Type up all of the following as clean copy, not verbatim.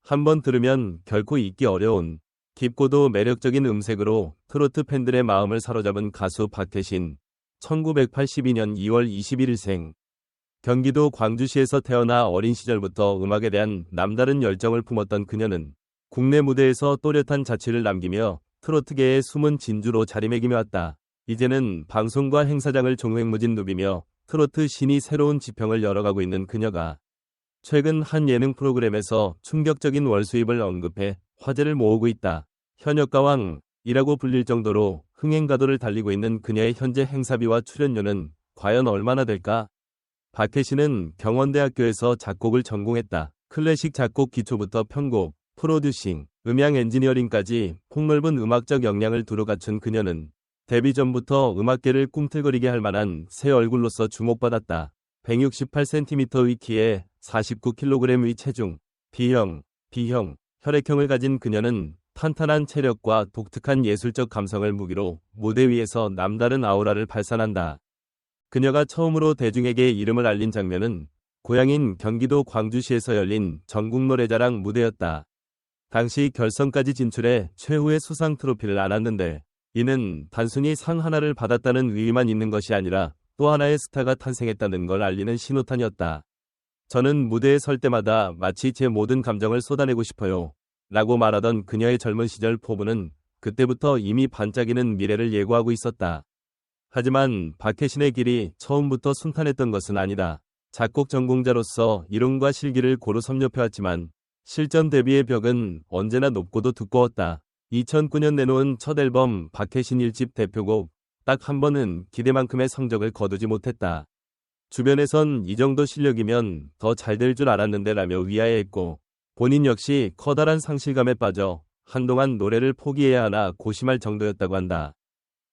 한번 들으면 결코 잊기 어려운 깊고도 매력적인 음색으로 트로트 팬들의 마음을 사로잡은 가수 박태신. 1982년 2월 21일생. 경기도 광주시에서 태어나 어린 시절부터 음악에 대한 남다른 열정을 품었던 그녀는 국내 무대에서 또렷한 자취를 남기며 트로트계의 숨은 진주로 자리매김해왔다. 이제는 방송과 행사장을 종횡무진 누비며 트로트 신이 새로운 지평을 열어가고 있는 그녀가 최근 한 예능 프로그램에서 충격적인 월수입을 언급해 화제를 모으고 있다. 현역가왕이라고 불릴 정도로 흥행가도를 달리고 있는 그녀의 현재 행사비와 출연료는 과연 얼마나 될까? 박혜신은 경원대학교에서 작곡을 전공했다. 클래식 작곡 기초부터 편곡, 프로듀싱, 음향 엔지니어링까지 폭넓은 음악적 역량을 두루 갖춘 그녀는 데뷔 전부터 음악계를 꿈틀거리게 할 만한 새 얼굴로서 주목받았다. 168cm의 키에 49kg의 체중, B형, 혈액형을 가진 그녀는 탄탄한 체력과 독특한 예술적 감성을 무기로 무대 위에서 남다른 아우라를 발산한다. 그녀가 처음으로 대중에게 이름을 알린 장면은 고향인 경기도 광주시에서 열린 전국노래자랑 무대였다. 당시 결선까지 진출해 최후의 수상 트로피를 안았는데 이는 단순히 상 하나를 받았다는 의미만 있는 것이 아니라 또 하나의 스타가 탄생했다는 걸 알리는 신호탄이었다. 저는 무대에 설 때마다 마치 제 모든 감정을 쏟아내고 싶어요. 라고 말하던 그녀의 젊은 시절 포부는 그때부터 이미 반짝이는 미래를 예고하고 있었다. 하지만 박혜신의 길이 처음부터 순탄했던 것은 아니다. 작곡 전공자로서 이론과 실기를 고루 섭렵해왔지만 실전 대비의 벽은 언제나 높고도 두꺼웠다. 2009년 내놓은 첫 앨범 박혜신 1집 대표곡 딱 한 번은 기대만큼의 성적을 거두지 못했다. 주변에선 이 정도 실력이면 더 잘 될 줄 알았는데 라며 위아해했고 본인 역시 커다란 상실감에 빠져 한동안 노래를 포기해야 하나 고심할 정도였다고 한다.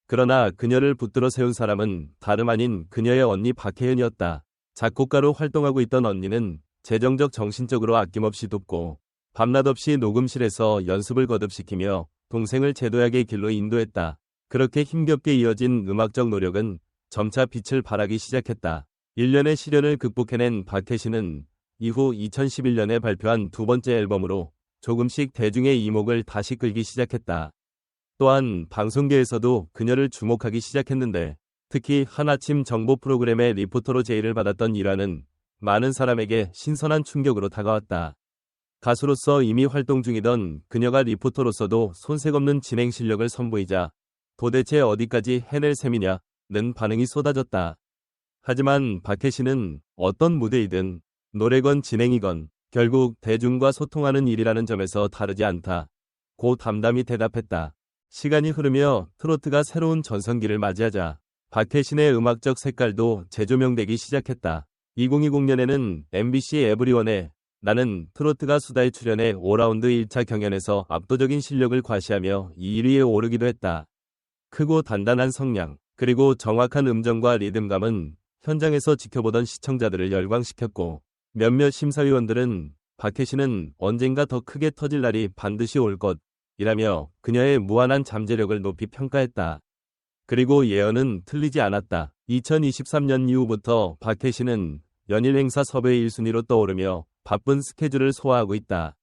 그러나 그녀를 붙들어 세운 사람은 다름 아닌 그녀의 언니 박혜연이었다. 작곡가로 활동하고 있던 언니는 재정적 정신적으로 아낌없이 돕고 밤낮 없이 녹음실에서 연습을 거듭시키며 동생을 제도약의 길로 인도했다. 그렇게 힘겹게 이어진 음악적 노력은 점차 빛을 발하기 시작했다. 1년의 시련을 극복해낸 박혜신은 이후 2011년에 발표한 두 번째 앨범으로 조금씩 대중의 이목을 다시 끌기 시작했다. 또한 방송계에서도 그녀를 주목하기 시작했는데 특히 한아침 정보 프로그램의 리포터로 제의를 받았던 일화는 많은 사람에게 신선한 충격으로 다가왔다. 가수로서 이미 활동 중이던 그녀가 리포터로서도 손색 없는 진행 실력을 선보이자 도대체 어디까지 해낼 셈이냐는 반응이 쏟아졌다. 하지만 박혜신은 어떤 무대이든 노래건 진행이건 결국 대중과 소통하는 일이라는 점에서 다르지 않다. 고 담담히 대답했다. 시간이 흐르며 트로트가 새로운 전성기를 맞이하자 박혜신의 음악적 색깔도 재조명되기 시작했다. 2020년에는 MBC 에브리원에 나는 트로트가 수다에 출연해 5라운드 1차 경연에서 압도적인 실력을 과시하며 2위에 오르기도 했다. 크고 단단한 성량, 그리고 정확한 음정과 리듬감은 현장에서 지켜보던 시청자들을 열광시켰고 몇몇 심사위원들은 박혜신은 언젠가 더 크게 터질 날이 반드시 올 것이라며 그녀의 무한한 잠재력을 높이 평가했다. 그리고 예언은 틀리지 않았다. 2023년 이후부터 박혜신은 연일 행사 섭외 1순위로 떠오르며 바쁜 스케줄을 소화하고 있다.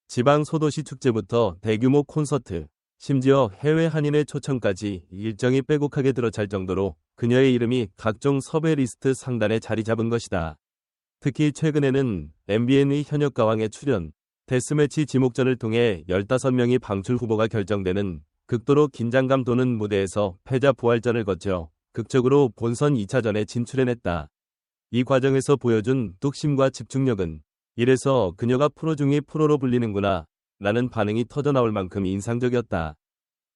지방 소도시 축제부터 대규모 콘서트, 심지어 해외 한인의 초청까지 일정이 빼곡하게 들어찰 정도로 그녀의 이름이 각종 섭외 리스트 상단에 자리 잡은 것이다. 특히 최근에는 MBN의 현역가왕에 출연, 데스매치 지목전을 통해 15명이 방출 후보가 결정되는 극도로 긴장감 도는 무대에서 패자 부활전을 거쳐 극적으로 본선 2차전에 진출해냈다. 이 과정에서 보여준 뚝심과 집중력은 이래서 그녀가 프로 중의 프로로 불리는구나 라는 반응이 터져나올 만큼 인상적이었다.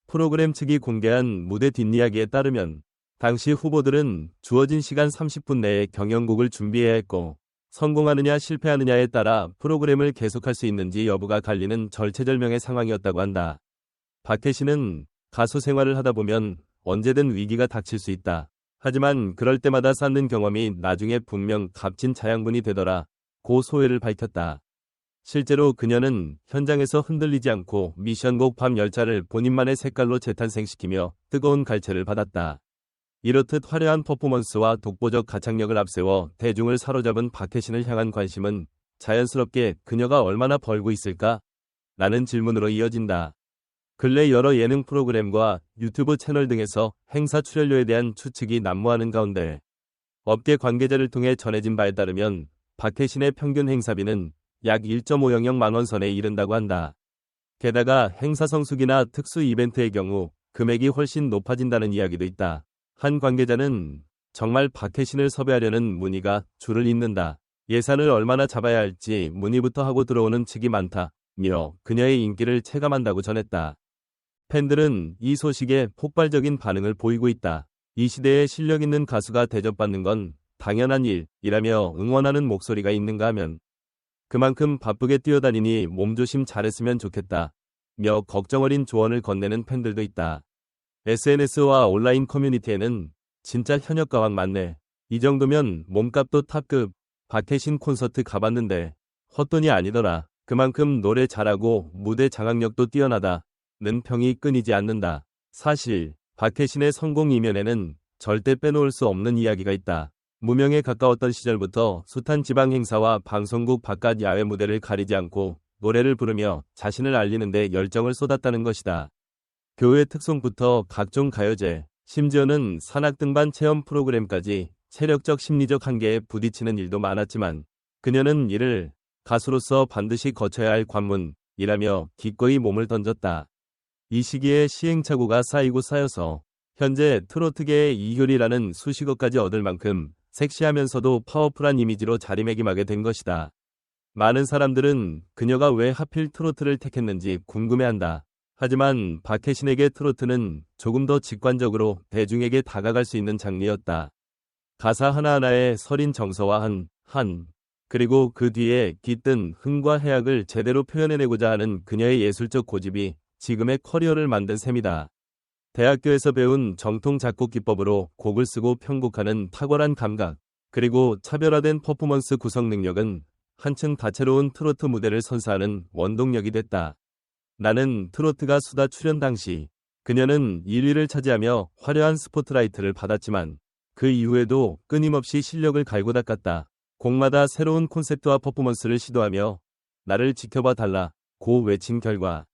프로그램 측이 공개한 무대 뒷이야기에 따르면 당시 후보들은 주어진 시간 30분 내에 경연곡을 준비해야 했고 성공하느냐 실패하느냐에 따라 프로그램을 계속할 수 있는지 여부가 갈리는 절체절명의 상황이었다고 한다. 박혜신은 가수 생활을 하다 보면 언제든 위기가 닥칠 수 있다. 하지만 그럴 때마다 쌓는 경험이 나중에 분명 값진 자양분이 되더라. 고 소회를 밝혔다. 실제로 그녀는 현장에서 흔들리지 않고 미션곡 밤 열차를 본인만의 색깔로 재탄생시키며 뜨거운 갈채를 받았다. 이렇듯 화려한 퍼포먼스와 독보적 가창력을 앞세워 대중을 사로잡은 박혜신을 향한 관심은 자연스럽게 그녀가 얼마나 벌고 있을까? 라는 질문으로 이어진다. 근래 여러 예능 프로그램과 유튜브 채널 등에서 행사 출연료에 대한 추측이 난무하는 가운데 업계 관계자를 통해 전해진 바에 따르면 박혜신의 평균 행사비는 약 1.500만 원 선에 이른다고 한다. 게다가 행사 성수기나 특수 이벤트의 경우 금액이 훨씬 높아진다는 이야기도 있다. 한 관계자는 정말 박혜신을 섭외하려는 문의가 줄을 잇는다. 예산을 얼마나 잡아야 할지 문의부터 하고 들어오는 측이 많다며 그녀의 인기를 체감한다고 전했다. 팬들은 이 소식에 폭발적인 반응을 보이고 있다. 이 시대에 실력 있는 가수가 대접받는 건 당연한 일이라며 응원하는 목소리가 있는가 하면 그만큼 바쁘게 뛰어다니니 몸조심 잘했으면 좋겠다 며 걱정 어린 조언을 건네는 팬들도 있다. SNS와 온라인 커뮤니티에는 진짜 현역가왕 맞네. 이 정도면 몸값도 탑급. 박혜신 콘서트 가봤는데 헛돈이 아니더라. 그만큼 노래 잘하고 무대 장악력도 뛰어나다. 는 평이 끊이지 않는다. 사실 박혜신의 성공 이면에는 절대 빼놓을 수 없는 이야기가 있다. 무명에 가까웠던 시절부터 숱한 지방 행사와 방송국 바깥 야외 무대를 가리지 않고 노래를 부르며 자신을 알리는 데 열정을 쏟았다는 것이다. 교회 특송부터 각종 가요제, 심지어는 산악 등반 체험 프로그램까지 체력적 심리적 한계에 부딪히는 일도 많았지만 그녀는 이를 가수로서 반드시 거쳐야 할 관문이라며 기꺼이 몸을 던졌다. 이 시기에 시행착오가 쌓이고 쌓여서 현재 트로트계의 이효리라는 수식어까지 얻을 만큼 섹시하면서도 파워풀한 이미지로 자리매김하게 된 것이다. 많은 사람들은 그녀가 왜 하필 트로트를 택했는지 궁금해한다. 하지만 박혜신에게 트로트는 조금 더 직관적으로 대중에게 다가갈 수 있는 장르였다. 가사 하나하나에 서린 정서와 그리고 그 뒤에 깃든 흥과 해악을 제대로 표현해내고자 하는 그녀의 예술적 고집이 지금의 커리어를 만든 셈이다. 대학교에서 배운 정통 작곡 기법으로 곡을 쓰고 편곡하는 탁월한 감각, 그리고 차별화된 퍼포먼스 구성 능력은 한층 다채로운 트로트 무대를 선사하는 원동력이 됐다. 나는 트로트가 수다 출연 당시 그녀는 1위를 차지하며 화려한 스포트라이트를 받았지만 그 이후에도 끊임없이 실력을 갈고 닦았다. 곡마다 새로운 콘셉트와 퍼포먼스를 시도하며 나를 지켜봐 달라고 외친 결과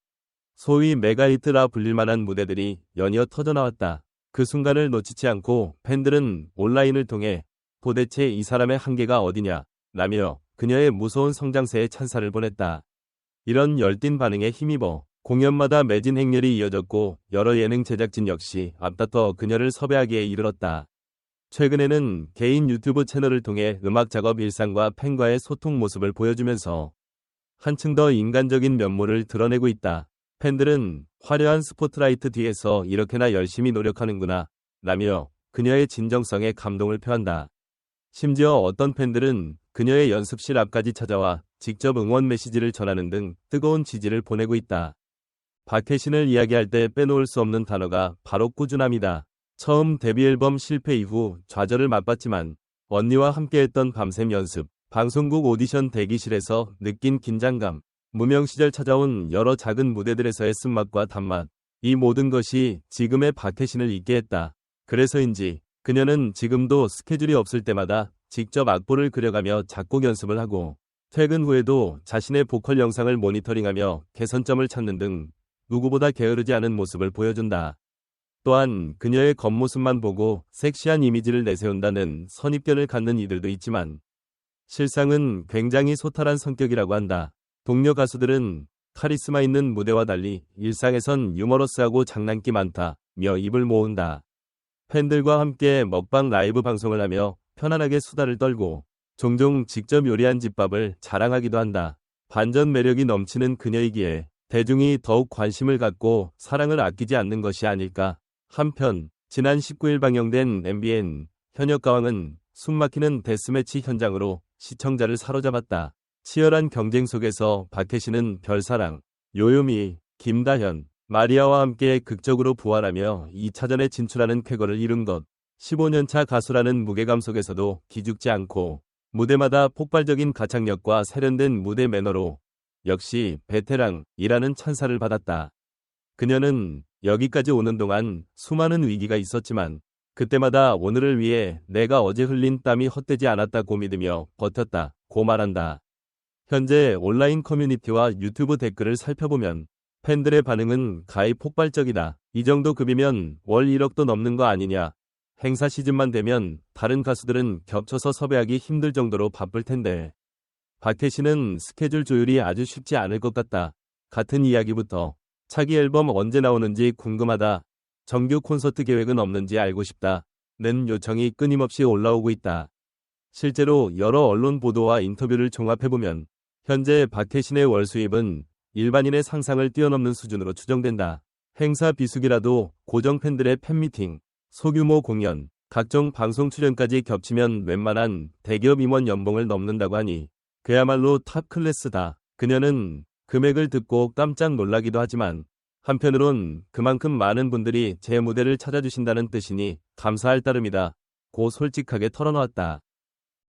소위 메가히트라 불릴 만한 무대들이 연이어 터져나왔다. 그 순간을 놓치지 않고 팬들은 온라인을 통해 도대체 이 사람의 한계가 어디냐 라며 그녀의 무서운 성장세에 찬사를 보냈다. 이런 열띤 반응에 힘입어 공연마다 매진 행렬이 이어졌고 여러 예능 제작진 역시 앞다퉈 그녀를 섭외하기에 이르렀다. 최근에는 개인 유튜브 채널을 통해 음악 작업 일상과 팬과의 소통 모습을 보여주면서 한층 더 인간적인 면모를 드러내고 있다. 팬들은 화려한 스포트라이트 뒤에서 이렇게나 열심히 노력하는구나 라며 그녀의 진정성에 감동을 표한다. 심지어 어떤 팬들은 그녀의 연습실 앞까지 찾아와 직접 응원 메시지를 전하는 등 뜨거운 지지를 보내고 있다. 박혜신을 이야기할 때 빼놓을 수 없는 단어가 바로 꾸준함이다. 처음 데뷔 앨범 실패 이후 좌절을 맛봤지만 언니와 함께했던 밤샘 연습, 방송국 오디션 대기실에서 느낀 긴장감, 무명 시절 찾아온 여러 작은 무대들에서의 쓴맛과 단맛, 이 모든 것이 지금의 박혜신을 있게 했다. 그래서인지 그녀는 지금도 스케줄이 없을 때마다 직접 악보를 그려가며 작곡 연습을 하고 퇴근 후에도 자신의 보컬 영상을 모니터링하며 개선점을 찾는 등 누구보다 게으르지 않은 모습을 보여준다. 또한 그녀의 겉모습만 보고 섹시한 이미지를 내세운다는 선입견을 갖는 이들도 있지만 실상은 굉장히 소탈한 성격이라고 한다. 동료 가수들은 카리스마 있는 무대와 달리 일상에선 유머러스하고 장난기 많다며 입을 모은다. 팬들과 함께 먹방 라이브 방송을 하며 편안하게 수다를 떨고 종종 직접 요리한 집밥을 자랑하기도 한다. 반전 매력이 넘치는 그녀이기에 대중이 더욱 관심을 갖고 사랑을 아끼지 않는 것이 아닐까. 한편 지난 19일 방영된 MBN 현역가왕은 숨막히는 데스매치 현장으로 시청자를 사로잡았다. 치열한 경쟁 속에서 박혜신은 별사랑, 요요미, 김다현, 마리아와 함께 극적으로 부활하며 2차전에 진출하는 쾌거를 이룬 것. 15년차 가수라는 무게감 속에서도 기죽지 않고 무대마다 폭발적인 가창력과 세련된 무대 매너로 역시 베테랑이라는 찬사를 받았다. 그녀는 여기까지 오는 동안 수많은 위기가 있었지만 그때마다 오늘을 위해 내가 어제 흘린 땀이 헛되지 않았다고 믿으며 버텼다고 말한다. 현재 온라인 커뮤니티와 유튜브 댓글을 살펴보면 팬들의 반응은 가히 폭발적이다. 이 정도 급이면 월 1억도 넘는 거 아니냐. 행사 시즌만 되면 다른 가수들은 겹쳐서 섭외하기 힘들 정도로 바쁠 텐데. 박혜신은 스케줄 조율이 아주 쉽지 않을 것 같다. 같은 이야기부터 차기 앨범 언제 나오는지 궁금하다. 정규 콘서트 계획은 없는지 알고 싶다. 는 요청이 끊임없이 올라오고 있다. 실제로 여러 언론 보도와 인터뷰를 종합해보면 현재 박혜신의 월 수입은 일반인의 상상을 뛰어넘는 수준으로 추정된다. 행사 비수기라도 고정 팬들의 팬미팅, 소규모 공연, 각종 방송 출연까지 겹치면 웬만한 대기업 임원 연봉을 넘는다고 하니 그야말로 탑 클래스다. 그녀는 금액을 듣고 깜짝 놀라기도 하지만 한편으론 그만큼 많은 분들이 제 무대를 찾아주신다는 뜻이니 감사할 따름이다. 고 솔직하게 털어놓았다.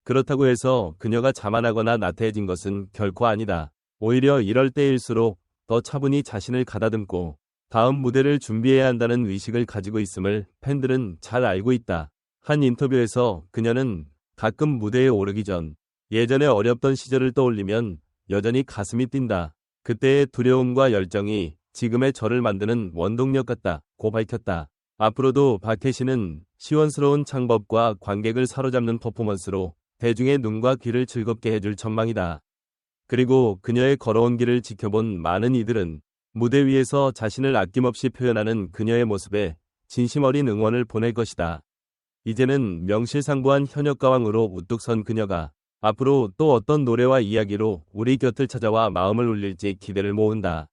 그렇다고 해서 그녀가 자만하거나 나태해진 것은 결코 아니다. 오히려 이럴 때일수록 더 차분히 자신을 가다듬고 다음 무대를 준비해야 한다는 의식을 가지고 있음을 팬들은 잘 알고 있다. 한 인터뷰에서 그녀는 가끔 무대에 오르기 전 예전에 어렵던 시절을 떠올리면 여전히 가슴이 뛴다. 그때의 두려움과 열정이 지금의 저를 만드는 원동력 같다. 고 밝혔다. 앞으로도 박혜신은 시원스러운 창법과 관객을 사로잡는 퍼포먼스로 대중의 눈과 귀를 즐겁게 해줄 전망이다. 그리고 그녀의 걸어온 길을 지켜본 많은 이들은 무대 위에서 자신을 아낌없이 표현하는 그녀의 모습에 진심 어린 응원을 보낼 것이다. 이제는 명실상부한 현역가왕으로 우뚝 선 그녀가 앞으로 또 어떤 노래와 이야기로 우리 곁을 찾아와 마음을 울릴지 기대를 모은다.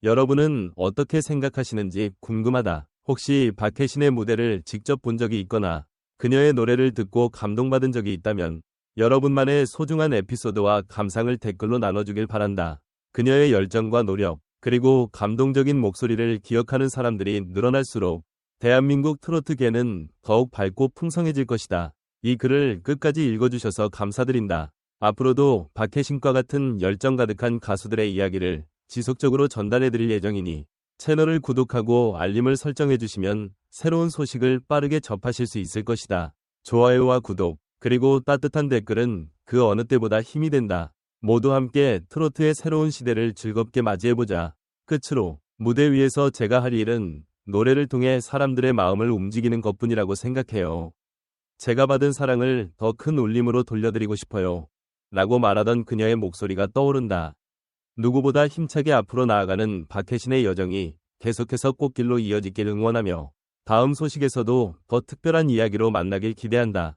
여러분은 어떻게 생각하시는지 궁금하다. 혹시 박혜신의 무대를 직접 본 적이 있거나 그녀의 노래를 듣고 감동받은 적이 있다면 여러분만의 소중한 에피소드와 감상을 댓글로 나눠주길 바란다. 그녀의 열정과 노력, 그리고 감동적인 목소리를 기억하는 사람들이 늘어날수록 대한민국 트로트계는 더욱 밝고 풍성해질 것이다. 이 글을 끝까지 읽어주셔서 감사드린다. 앞으로도 박혜신과 같은 열정 가득한 가수들의 이야기를 지속적으로 전달해드릴 예정이니 채널을 구독하고 알림을 설정해주시면 새로운 소식을 빠르게 접하실 수 있을 것이다. 좋아요와 구독, 그리고 따뜻한 댓글은 그 어느 때보다 힘이 된다. 모두 함께 트로트의 새로운 시대를 즐겁게 맞이해보자. 끝으로 무대 위에서 제가 할 일은 노래를 통해 사람들의 마음을 움직이는 것뿐이라고 생각해요. 제가 받은 사랑을 더 큰 울림으로 돌려드리고 싶어요. 라고 말하던 그녀의 목소리가 떠오른다. 누구보다 힘차게 앞으로 나아가는 박혜신의 여정이 계속해서 꽃길로 이어지길 응원하며 다음 소식에서도 더 특별한 이야기로 만나길 기대한다.